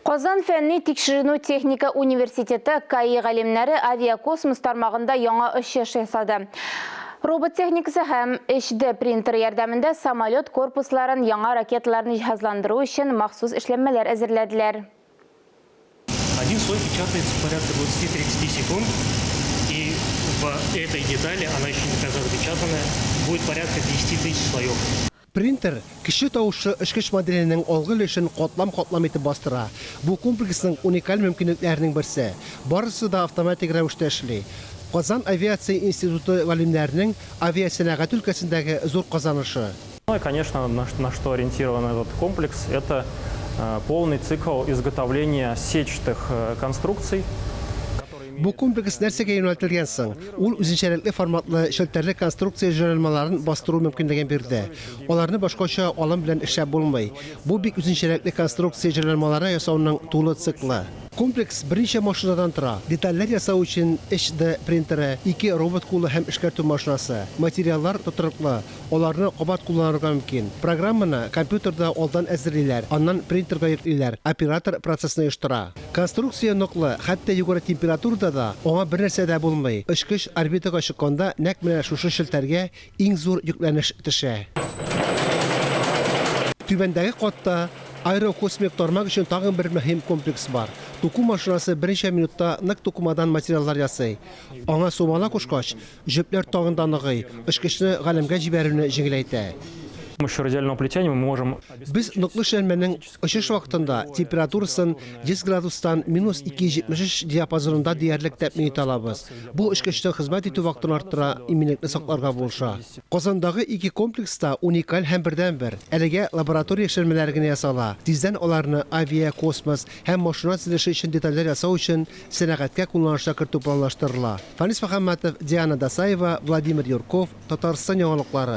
Казан фәнни тикшеренүү техника университеті КАИ ғалимнәре авиакосмос тармағында яңа эш ясады. Робот техникасы һәм 3D принтер ярдәмендә самолет корпусларын яңа ракеталарны җиһазландыру өчен махсус эшләнмәләр әзерләделәр. Один слой печатается в порядке 20-30 секунд, и в этой детали, она еще не так запечатанная, будет порядка 10 тысяч слоев. Принтер кеше тавышы эшкеш моделенең алгы өлешен катлам итеп бастыра. Бу комплексның уникаль мөмкинлекләренең берсе. Барысы да автоматик рәвештә эшли. Казан авиация институты галимнәренең авиасәнәгать өлкәсендәге зур казанышы. Ну и, конечно, на что ориентирован этот комплекс, это полный цикл изготовления сетчатых конструкций. Бу комплекс нәрсәгә юнәлтелгән соң? Ул үзенчәлекле форматлы шелтәрле конструкция җайланмаларын бастыру мөмкинлеген бирде. Аларны башкача алым белән эшләп булмый. Бу бик үзенчәлекле конструкция җайланмалары ясауның тулы циклы. Комплекс берничә машинадан тора. Детальләр ясау өчен 3D принтеры, 2 робот кулы һәм эшкәртү машинасы. Материаллар тотырыклы. Аларны кабат кулланырга мөмкин. Программаны компьютерда алдан әзерлиләр, аннан принтерга йөклиләр. Оператор процессны оештыра. Конструкция ныклы, хәтта югары температурада да аңа бер нәрсә дә булмый. Очкыч орбитага чыкканда нәкъ менә шушы шелтәргә иң зур йөкләнеш төшә. Түбәндәге катта аэрокосмик тармак өчен тагын бер мөһим комплекс бар. Туку машинасы берничә минутта нык тукумадан материаллар ясый. Аңа сумала кушкач, җепләр тагын да ныгый, очкычны галәмгә җибәрүне җиңеләйтә. С помощью радиального плетения мы можем... Без ныклы шәлмәнең очыш вакытында температурасын 10 градустан -273 диапазонында диярлек тәэмин итә алабыз. Бу очкычта хезмәт итү вакытын арттыра, иминлекне сакларга булыша. Казандагы 2 комплекста уникаль һәм бердәнбер. Әлегә лаборатория эшләнмәләре генә ясала. Тиздән аларны авиа, космос һәм машина төзелеше өчен детальләр ясау өчен сәнәгатькә кулланышка кертү планлаштырыла. Фанис Мөхәммәтов, Диана Дасаева, Владимир Юрков, Татарстан яңалыклары.